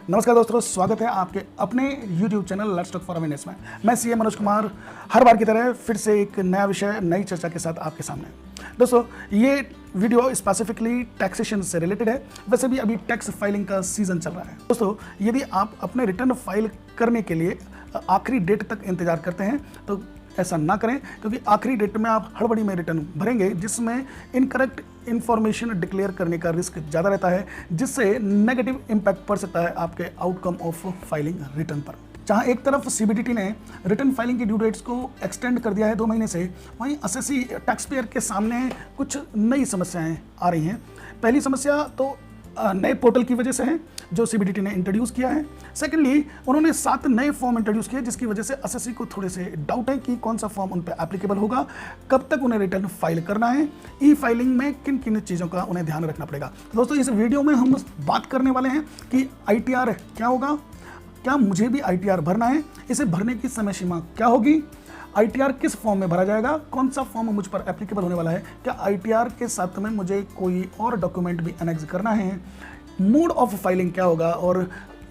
नमस्कार दोस्तों, स्वागत है आपके अपने YouTube channel let's talk for awareness में। मैं सीए मनोज कुमार हर बार की तरह फिर से एक नया विषय, नई चर्चा के साथ आपके सामने। दोस्तों, ये वीडियो स्पेसिफिकली टैक्सेशन से रिलेटेड है। वैसे भी अभी टैक्स फाइलिंग का सीजन चल रहा है। दोस्तों, यदि आप अपने रिटर्न फाइल करने के लिए आखिरी डेट तक इंतजार करते हैं तो ऐसा ना करें, क्योंकि आखिरी डेट में आप हड़बड़ी में रिटर्न भरेंगे जिसमें इनकरेक्ट इन्फॉर्मेशन डिक्लेयर करने का रिस्क ज़्यादा रहता है, जिससे नेगेटिव इम्पैक्ट पड़ सकता है आपके आउटकम ऑफ फाइलिंग रिटर्न पर। जहां एक तरफ सीबीडीटी ने रिटर्न फाइलिंग की ड्यू डेट्स को एक्सटेंड कर दिया है 2 महीने से, वहीं एसएससी टैक्स पेयर के सामने कुछ नई समस्याएं आ रही हैं। पहली समस्या तो नए पोर्टल की वजह से है जो सीबीडीटी ने इंट्रोड्यूस किया है। सेकेंडली, उन्होंने 7 नए फॉर्म इंट्रोड्यूस किए जिसकी वजह से एसएससी को थोड़े से डाउट है कि कौन सा फॉर्म उन पर एप्लीकेबल होगा, कब तक उन्हें रिटर्न फाइल करना है, ई फाइलिंग में किन किन चीज़ों का उन्हें ध्यान रखना पड़ेगा। दोस्तों, इस वीडियो में हम बात करने वाले हैं कि आईटीआर क्या होगा, क्या मुझे भी आईटीआर भरना है, इसे भरने की समय सीमा क्या होगी, आईटीआर किस फॉर्म में भरा जाएगा, कौन सा फॉर्म मुझ पर एप्लीकेबल होने वाला है, क्या आईटीआर के साथ में मुझे कोई और डॉक्यूमेंट भी एनेक्स करना है, मोड ऑफ फाइलिंग क्या होगा, और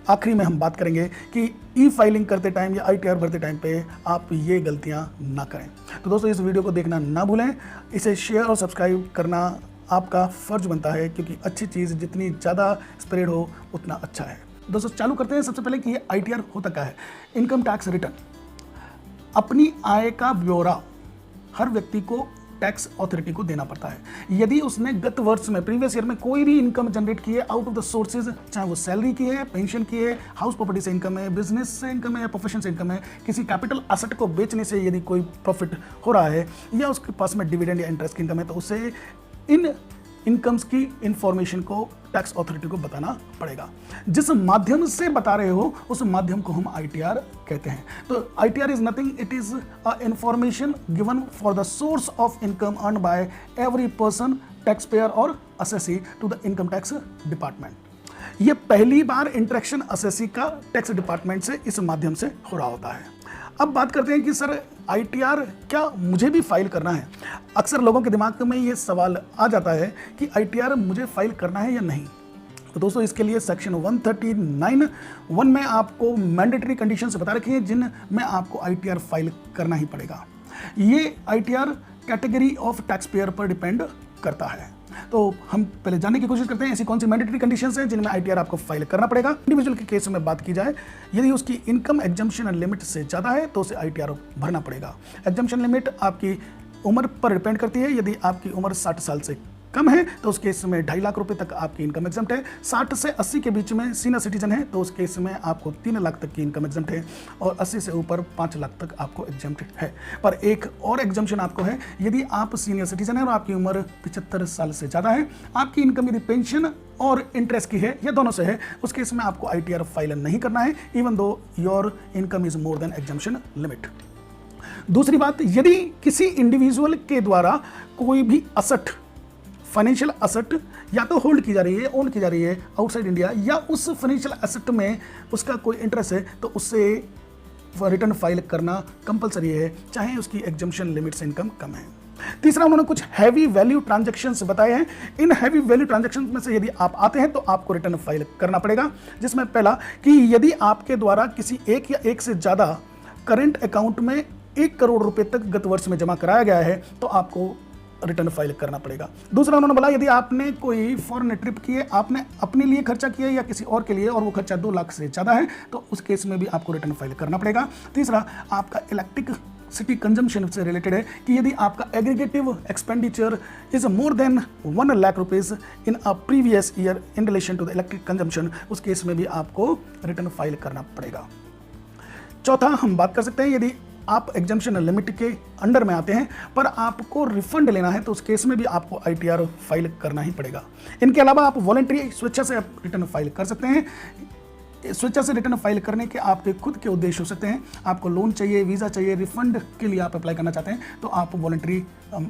आखिरी में हम बात करेंगे कि ई फाइलिंग करते टाइम या आईटीआर भरते टाइम पे आप ये गलतियां ना करें। तो दोस्तों, इस वीडियो को देखना ना भूलें, इसे शेयर और सब्सक्राइब करना आपका फ़र्ज बनता है, क्योंकि अच्छी चीज़ जितनी ज़्यादा स्प्रेड हो उतना अच्छा है। दोस्तों, चालू करते हैं सबसे पहले कि ये आईटीआर होता क्या है। इनकम टैक्स रिटर्न अपनी आय का ब्यौरा हर व्यक्ति को टैक्स अथॉरिटी को देना पड़ता है। यदि उसने गत वर्ष में, प्रीवियस ईयर में कोई भी इनकम जनरेट की है आउट ऑफ द सोर्सेज, चाहे वो सैलरी की है, पेंशन की है, हाउस प्रॉपर्टी से इनकम है, बिजनेस से इनकम है या प्रोफेशन से इनकम है, किसी कैपिटल एसेट को बेचने से यदि कोई प्रॉफिट हो रहा है, या उसके पास में डिविडेंड या इंटरेस्ट की इनकम है, तो उसे इन इनकम्स की इंफॉर्मेशन को टैक्स अथॉरिटी को बताना पड़ेगा। जिस माध्यम से बता रहे हो उस माध्यम को हम आईटीआर कहते हैं। तो ITR is nothing, it is a information given for the source of income earn by every person, tax payer और assessee to the income tax department. ये पहली बार इंटरेक्शन असेसी का टैक्स डिपार्टमेंट से इस माध्यम से हो रहा होता है। अब बात करते हैं कि सर आईटीआर क्या मुझे भी फाइल करना है। अक्सर लोगों के दिमाग में ये सवाल आ जाता है कि आईटीआर मुझे फाइल करना है या नहीं। तो दोस्तों, इसके लिए सेक्शन 139(1) में आपको मैंडेटरी कंडीशंस बता रखी हैं जिनमें आपको आईटीआर फाइल करना ही पड़ेगा। ये ITR category of tax payer पर डिपेंड करता है। तो हम पहले जानने की कोशिश करते हैं ऐसी कौन सी मैंडेटरी कंडीशंस हैं जिनमें आईटीआर आपको फाइल करना पड़ेगा। इंडिविजुअल के केस में बात की जाए, यदि उसकी इनकम एग्जम्पशन लिमिट से ज़्यादा है तो उसे आईटीआर भरना पड़ेगा। एग्जम्पशन लिमिट आपकी उम्र पर डिपेंड करती है। यदि आपकी उम्र 60 साल से कम है तो उस केस में 2.5 लाख रुपए तक आपकी इनकम एग्जम्प्ट है। 60 से 80 के बीच में सीनियर सिटीजन है तो उस केस में आपको 3 लाख तक की इनकम एग्जम्प्ट है, और 80 से ऊपर 5 लाख तक आपको एग्जम्प्ट है। पर एक और एग्जम्पशन आपको है, यदि आप सीनियर सिटीजन है और आपकी उम्र 75 साल से ज़्यादा है, आपकी इनकम यदि पेंशन और इंटरेस्ट की है या दोनों से है, उस केस में आपको आईटीआर फाइल नहीं करना है, even though your income is more then exemption limit. दूसरी बात, यदि किसी इंडिविजुअल के द्वारा कोई भी असेट, फाइनेंशियल असेट या तो होल्ड की जा रही है, ओन की जा रही है आउटसाइड इंडिया, या उस फाइनेंशियल असेट में उसका कोई इंटरेस्ट है, तो उससे रिटर्न फाइल करना कंपलसरी है, चाहे उसकी एग्जम्पशन लिमिट से इनकम कम है। तीसरा, उन्होंने कुछ हैवी वैल्यू ट्रांजैक्शंस बताए हैं। इन हैवी वैल्यू ट्रांजैक्शंस में से यदि आप आते हैं तो आपको रिटर्न फाइल करना पड़ेगा, जिसमें पहला कि यदि आपके द्वारा किसी एक या एक से ज़्यादा करेंट अकाउंट में 1 करोड़ रुपए तक गत वर्ष में जमा कराया गया है तो आपको रिटर्न फाइल करना पड़ेगा। दूसरा, उन्होंने बोला यदि आपने कोई फॉरेन ट्रिप की है, आपने अपने लिए खर्चा किया है या किसी और के लिए, और वो खर्चा 2 लाख से ज़्यादा है तो उस केस में भी आपको रिटर्न फाइल करना पड़ेगा। तीसरा, आपका इलेक्ट्रिसिटी कंजम्पशन से रिलेटेड है कि यदि आपका aggregative expenditure is more than 1 lakh rupees in a previous year in relation to the electric consumption, उस केस में भी आपको रिटर्न फाइल करना पड़ेगा। चौथा, हम बात कर सकते हैं यदि आप एग्जम्पशन लिमिट के अंडर में आते हैं पर आपको रिफंड लेना है तो उस केस में भी आपको आईटीआर फाइल करना ही पड़ेगा। इनके अलावा आप वॉलंटरी स्वेच्छा से रिटर्न फाइल कर सकते हैं। स्वेच्छा से रिटर्न फाइल करने के आपके खुद के उद्देश्य हो सकते हैं। आपको लोन चाहिए, वीज़ा चाहिए, रिफंड के लिए आप अप्लाई करना चाहते हैं तो आप वॉलंटरी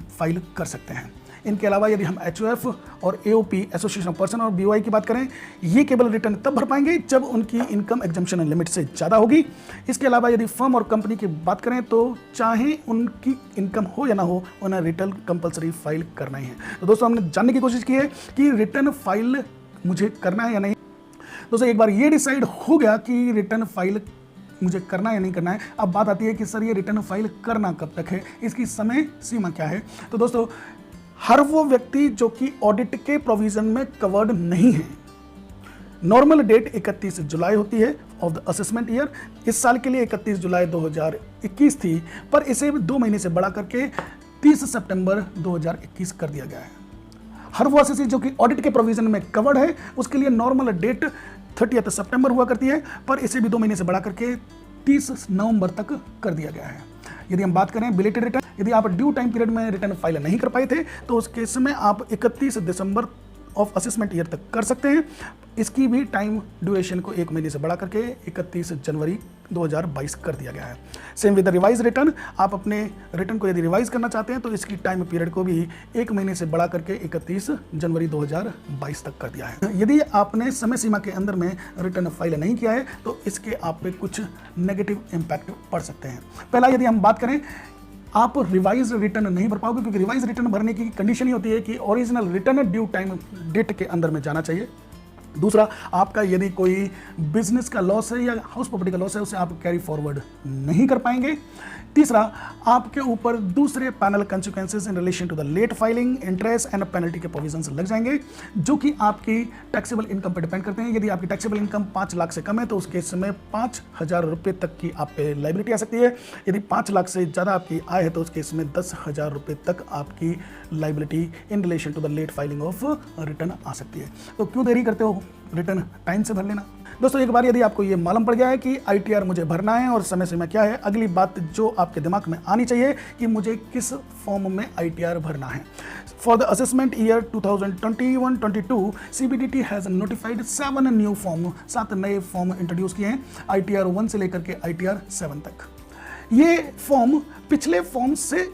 फाइल कर सकते हैं। इनके अलावा यदि हम एचओएफ और एओपी, एसोसिएशन ऑफ पर्सन, और बीओआई की बात करें, ये केवल रिटर्न तब भर पाएंगे जब उनकी इनकम एग्जम्पशन लिमिट से ज़्यादा होगी। इसके अलावा यदि फर्म और कंपनी की बात करें तो चाहे उनकी इनकम हो या ना हो, उन्हें रिटर्न कंपलसरी फाइल करना ही है। तो दोस्तों, हमने जानने की कोशिश की है कि रिटर्न फाइल मुझे करना है या नहीं। दोस्तों एक बार ये डिसाइड हो गया कि रिटर्न फाइल मुझे करना है या नहीं करना है, अब बात आती है कि सर ये रिटर्न फाइल करना कब तक है, इसकी समय सीमा क्या है। तो दोस्तों हर वो व्यक्ति जो कि ऑडिट के प्रोविजन में कवर्ड नहीं है, नॉर्मल डेट 31 जुलाई होती है ऑफ द असेसमेंट ईयर। इस साल के लिए 31 जुलाई 2021 थी, पर इसे 2 महीने से बढ़ा करके 30 सितंबर 2021 कर दिया गया है। हर वो असेसी जो कि ऑडिट के प्रोविजन में कवर्ड है उसके लिए नॉर्मल डेट 30 सितंबर हुआ करती है, पर इसे भी 2 महीने से बढ़ा करके 30 नवंबर तक कर दिया गया है। यदि हम बात करें बिलेटेड रिटर्न, यदि आप ड्यू टाइम पीरियड में रिटर्न फाइल नहीं कर पाए थे तो उस केस में आप 31 दिसंबर ऑफ असेसमेंट ईयर तक कर सकते हैं। इसकी भी टाइम ड्यूरेशन को 1 महीने से बढ़ा करके 31 जनवरी 2022 कर दिया गया है। Same with the revise return, आप अपने रिटर्न को यदि रिवाइज करना चाहते हैं तो इसकी टाइम पीरियड को भी 1 महीने से बढ़ा करके 31 जनवरी 2022 तक कर दिया है। यदि आपने समय सीमा के अंदर में रिटर्न फाइल नहीं किया है तो इसके आप पे कुछ नेगेटिव इम्पैक्ट पड़ सकते हैं। पहला, यदि हम बात करें, आप रिवाइज रिटर्न नहीं भर पाओगे, क्योंकि रिवाइज रिटर्न भरने की कंडीशन ही होती है कि original return due time date के अंदर में जाना चाहिए। दूसरा, आपका यदि कोई बिजनेस का लॉस है या हाउस प्रॉपर्टी का लॉस है उसे आप कैरी फॉरवर्ड नहीं कर पाएंगे। तीसरा, आपके ऊपर दूसरे penal consequences in relation to the late filing, interest and penalty के प्रोविजंस लग जाएंगे जो कि आपकी टैक्सेबल इनकम पर डिपेंड करते हैं। यदि आपकी टैक्सेबल इनकम 5 लाख से कम है तो उस केस में 5,000 रुपये तक की आप पे लाइबिलिटी आ सकती है। यदि 5 लाख से ज़्यादा आपकी आय है तो उस केस में 10,000 रुपये तक आपकी liability in relation to the late filing of return आ सकती है। तो क्यों देरी करते हो, रिटर्न टाइम से भर लेना। दोस्तों एक बार यदि आपको ये मालूम पड़ गया है कि ITR मुझे भरना है और समय सीमा क्या है, अगली बात जो आपके दिमाग में आनी चाहिए कि मुझे किस फॉर्म में ITR भरना है। For the assessment year 2021-22 CBDT has notified 7 new form, 7 नए फॉर्म इंट्रोड्यूस किए हैं ITR 1 से लेकर के ITR 7 तक। ये फॉर्म पिछले फॉर्म से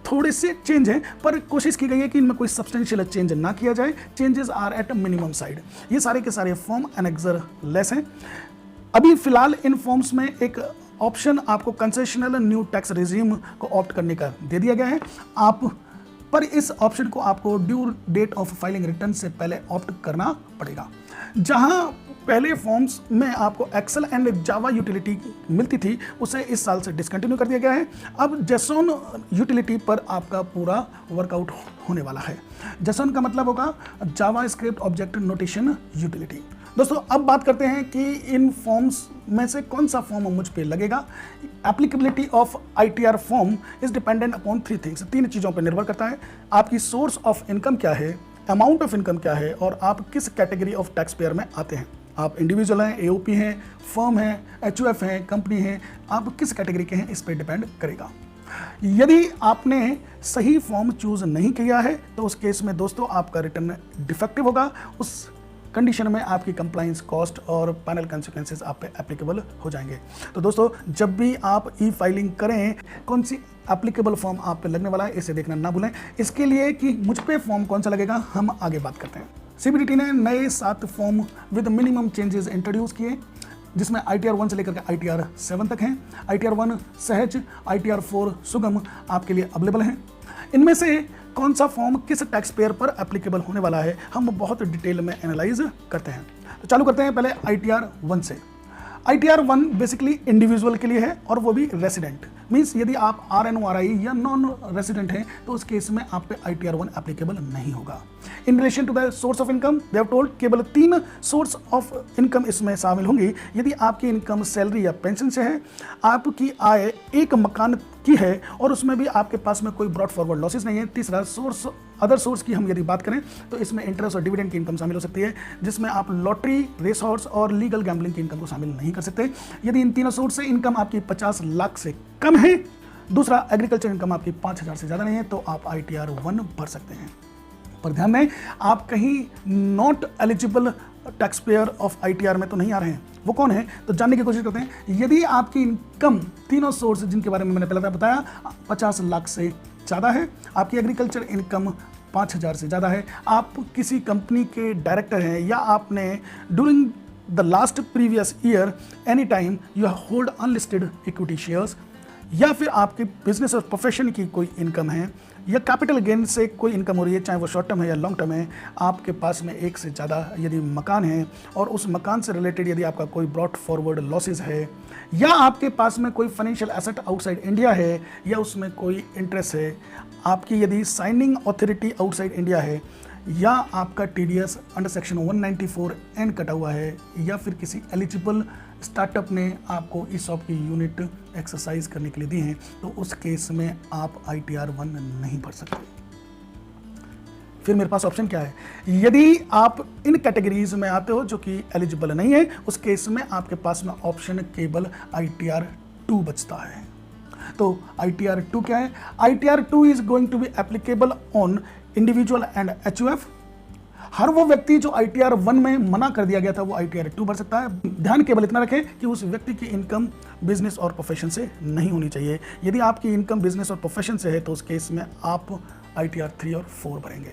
थोड़े से चेंज हैं, पर कोशिश की गई है कि इनमें कोई सब्सटेंशियल चेंज ना किया जाए। Changes are at minimum side. ये सारे के सारे फॉर्म एनेक्सर लेस हैं। अभी फिलहाल इन फॉर्म्स में एक ऑप्शन आपको कंसेशनल न्यू टैक्स रेजिम को ऑप्ट करने का दे दिया गया है, पर इस ऑप्शन को आपको due date of filing return से पहले ऑप्ट करना पड़ेगा। जहां पहले फॉर्म्स में आपको एक्सेल एंड जावा यूटिलिटी मिलती थी उसे इस साल से डिसकंटिन्यू कर दिया गया है। अब जेसॉन यूटिलिटी पर आपका पूरा वर्कआउट होने वाला है। जेसॉन का मतलब होगा जावा स्क्रिप्ट ऑब्जेक्ट नोटेशन यूटिलिटी। दोस्तों अब बात करते हैं कि इन फॉर्म्स में से कौन सा फॉर्म मुझ पे लगेगा। Applicability of ITR form is dependent upon 3 things. 3 चीज़ों पर निर्भर करता है। आपकी सोर्स ऑफ इनकम क्या है, अमाउंट ऑफ इनकम क्या है और आप किस कैटेगरी ऑफ टैक्स पेयर में आते हैं। आप इंडिविजुअल हैं, AOP हैं, फर्म हैं, HUF हैं, कंपनी हैं, आप किस कैटेगरी के हैं इस पर डिपेंड करेगा। यदि आपने सही फॉर्म चूज नहीं किया है तो उस केस में दोस्तों आपका रिटर्न डिफेक्टिव होगा। उस कंडीशन में आपकी कंप्लाइंस कॉस्ट और पैनल कंसिक्वेंसेस आप पे एप्लीकेबल हो जाएंगे। तो दोस्तों जब भी आप ई फाइलिंग करें कौन सी एप्लीकेबल फॉर्म आप पे लगने वाला है इसे देखना ना भूलें। इसके लिए कि मुझ पे फॉर्म कौन सा लगेगा हम आगे बात करते हैं। CBDT ने नए 7 form with minimum changes introduce किए जिसमें ITR 1 से लेकर के ITR 7 तक हैं। ITR 1 सहज, ITR 4 सुगम आपके लिए अवेलेबल हैं। इनमें से कौन सा फॉर्म किस टैक्स पेयर पर एप्लीकेबल होने वाला है हम बहुत डिटेल में एनालाइज करते हैं। तो चालू करते हैं पहले ITR 1 से। ITR 1 बेसिकली इंडिविजुअल के लिए है और वो भी रेसिडेंट, मीन्स यदि आप RNORI या नॉन रेसिडेंट हैं तो उस केस में आप पे ITR 1 एप्लीकेबल नहीं होगा। In relation to the source of income they have told केवल 3 सोर्स ऑफ इनकम इसमें शामिल होंगी। यदि आपकी इनकम सैलरी या पेंशन से है, आपकी आय एक मकान की है और उसमें भी आपके पास में कोई ब्रॉड फॉरवर्ड लॉसेस नहीं है। तीसरा सोर्स, अदर सोर्स की हम यदि बात करें तो इसमें इंटरेस्ट और डिविडेंड की इनकम शामिल हो सकती है जिसमें आप लॉटरी, रेस हॉर्स और लीगल गैम्बलिंग की इनकम को शामिल नहीं कर सकते। यदि इन तीनों सोर्स से इनकम आपकी 50 लाख से कम है, दूसरा एग्रीकल्चर इनकम आपकी 5,000 से ज़्यादा नहीं है तो आप ITR 1 भर सकते हैं। पर ध्यान दें आप कहीं not eligible tax payer of ITR में तो नहीं आ रहे हैं। वो कौन है तो जानने की कोशिश करते हैं। यदि आपकी इनकम तीनों सोर्स जिनके बारे में मैंने पहले बताया 50 लाख से ज़्यादा है, आपकी एग्रीकल्चर इनकम 5,000 से ज़्यादा है, आप किसी कंपनी के डायरेक्टर हैं या आपने during the last previous year any time you hold unlisted equity shares, या फिर आपके बिजनेस और प्रोफेशन की कोई इनकम है, या कैपिटल गेन से कोई इनकम हो रही है, चाहे वो शॉर्ट टर्म है या लॉन्ग टर्म है, आपके पास में एक से ज़्यादा यदि मकान है और उस मकान से रिलेटेड यदि आपका कोई ब्रॉट फॉरवर्ड लॉसेस है, या आपके पास में कोई फाइनेंशियल एसेट आउटसाइड इंडिया है या उसमें कोई इंटरेस्ट है, आपकी यदि साइनिंग अथॉरिटी आउटसाइड इंडिया है, या आपका TDS अंडर सेक्शन 194N कटा हुआ है, या फिर किसी एलिजिबल स्टार्टअप ने आपको ESOP की यूनिट एक्सरसाइज करने के लिए दी हैं, तो उस केस में आप ITR 1 नहीं भर सकते। फिर मेरे पास ऑप्शन क्या है, यदि आप इन कैटेगरीज में आते हो जो कि एलिजिबल नहीं है, उस केस में आपके पास में ऑप्शन केवल ITR 2 बचता है। तो ITR 2 क्या है? ITR 2 is going to be applicable on individual and HUF। हर वो व्यक्ति जो ITR 1 में मना कर दिया गया था वो ITR 2 भर सकता है। ध्यान केवल इतना रखें कि उस व्यक्ति की इनकम बिजनेस और प्रोफेशन से नहीं होनी चाहिए। यदि आपकी इनकम बिजनेस और प्रोफेशन से है तो उस केस में आप ITR 3 और 4 भरेंगे।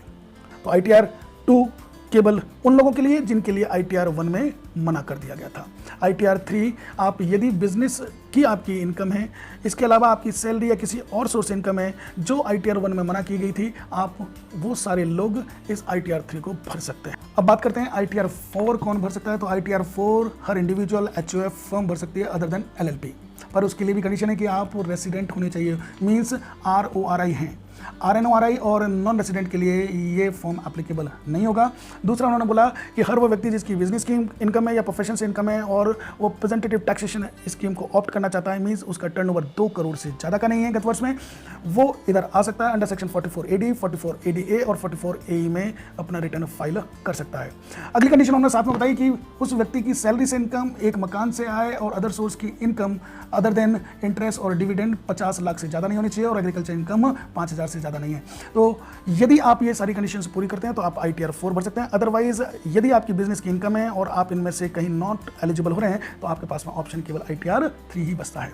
तो ITR 2 केवल उन लोगों के लिए जिनके लिए ITR 1 में मना कर दिया गया था। ITR 3 आप यदि बिजनेस की आपकी इनकम है, इसके अलावा आपकी सैलरी या किसी और सोर्स इनकम है जो ITR 1 में मना की गई थी, आप वो सारे लोग इस ITR 3 को भर सकते हैं। अब बात करते हैं ITR 4 कौन भर सकता है। तो ITR 4 हर इंडिविजुअल HUF फर्म भर सकती है अदर देन LLP, पर उसके लिए भी कंडीशन है कि आप रेसिडेंट होने चाहिए, मीन्स RORI हैं। RNORI और नॉन रेसिडेंट के लिए ये फॉर्म एप्लीकेबल नहीं होगा। दूसरा उन्होंने बोला कि हर वो व्यक्ति जिसकी बिजनेस की इनकम है या प्रोफेशन से इनकम है और वो प्रेजेंटेटिव टैक्सेशन स्कीम को ऑप्ट करना चाहता है, मीन्स उसका टर्नओवर 2 करोड़ से ज़्यादा का नहीं है गत वर्ष में, वो इधर आ सकता है। अंडर सेक्शन 44AD, 44ADA और 44AE में अपना रिटर्न फाइल कर सकता है। अगली कंडीशन उन्होंने साथ में बताई कि उस व्यक्ति की सैलरी से इनकम, एक मकान से आए और अदर सोर्स की इनकम अदर देन इंटरेस्ट और डिविडेंड 50 लाख से ज़्यादा नहीं होनी चाहिए और एग्रीकल्चर इनकम 5000 से ज़्यादा नहीं है। तो यदि आप ये सारी कंडीशंस पूरी करते हैं तो आप ITR 4 भर सकते हैं। अदरवाइज यदि आपकी बिजनेस की इनकम है और आप इनमें से कहीं नॉट एलिजिबल हो रहे हैं तो आपके पास में ऑप्शन केवल ITR 3 ही बचता है।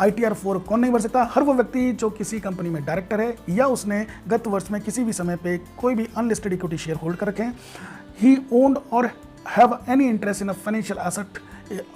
ITR 4 कौन नहीं भर सकता? हर वो व्यक्ति जो किसी कंपनी में डायरेक्टर है या उसने गत वर्ष में किसी भी समय पे कोई भी अनलिस्टेड इक्विटी शेयर होल्ड कर रखे हैं, ही ओन्ड और have any interest in a financial asset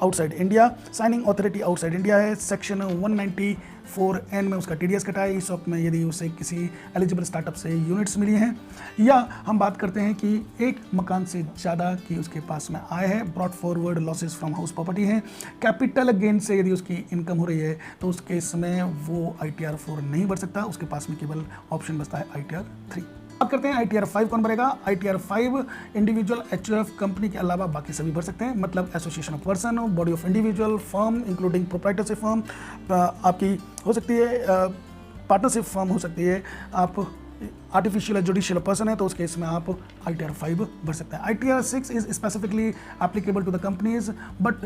outside India, signing authority outside India है, सेक्शन 194N में उसका TDS कटा है, ESOP में यदि उसे किसी एलिजिबल स्टार्टअप से यूनिट्स मिली हैं, या हम बात करते हैं कि एक मकान से ज़्यादा की उसके पास में आय है, brought forward losses from house property है, कैपिटल गेन से यदि उसकी इनकम हो रही है तो उस केस में वो ITR 4 नहीं भर सकता, उसके पास में केवल ऑप्शन बचता है ITR 3। बात करते हैं ITR 5 कौन भरेगा। ITR 5 इंडिविजुअल HUF कंपनी के अलावा बाकी सभी भर सकते हैं, मतलब association of person, body of individual, firm including proprietorship firm आपकी हो सकती है, पार्टनरशिप फर्म हो सकती है, आप आर्टिफिशियल या जुडिशियल पर्सन है तो उस केस में आप ITR 5 भर सकते हैं। ITR 6 is specifically applicable to the companies but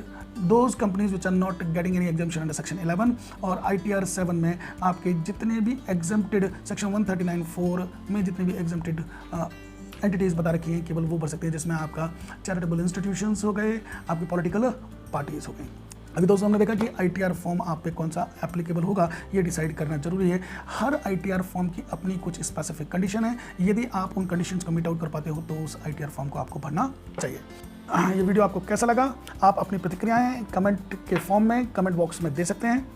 those companies which are not getting any exemption under section 11, और ITR 7 में आपके जितने भी एग्जम्प्टेड सेक्शन 139(4) में जितने भी एग्जम्प्टेड एंटिटीज़ बता रखी हैं केवल वो भर सकते हैं, जिसमें आपका चैरिटेबल इंस्टीट्यूशंस हो गए, आपकी पॉलिटिकल पार्टीज हो गई। अभी दोस्तों हमने देखा कि ITR फॉर्म आप पे कौन सा एप्लीकेबल होगा ये डिसाइड करना जरूरी है। हर ITR फॉर्म की अपनी कुछ स्पेसिफिक कंडीशन है, यदि आप उन कंडीशंस को मीट आउट कर पाते हो तो उस ITR फॉर्म को आपको भरना चाहिए। ये वीडियो आपको कैसा लगा? आप अपनी प्रतिक्रियाएं कमेंट के फॉर्म में कमेंट बॉक्स में दे सकते हैं।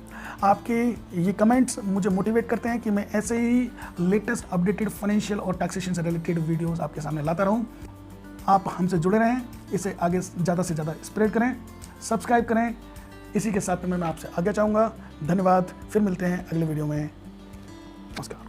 आपके ये कमेंट्स मुझे मोटिवेट करते हैं कि मैं ऐसे ही लेटेस्ट अपडेटेड फाइनेंशियल और टैक्सेशन से रिलेटेड वीडियोज़ आपके सामने लाता रहूँ। आप हमसे जुड़े रहें, इसे आगे ज़्यादा से ज़्यादा स्प्रेड करें, सब्सक्राइब करें। इसी के साथ मैं आपसे आगे चाहूँगा। धन्यवाद, फिर मिलते हैं अगले वीडियो में। नमस्कार।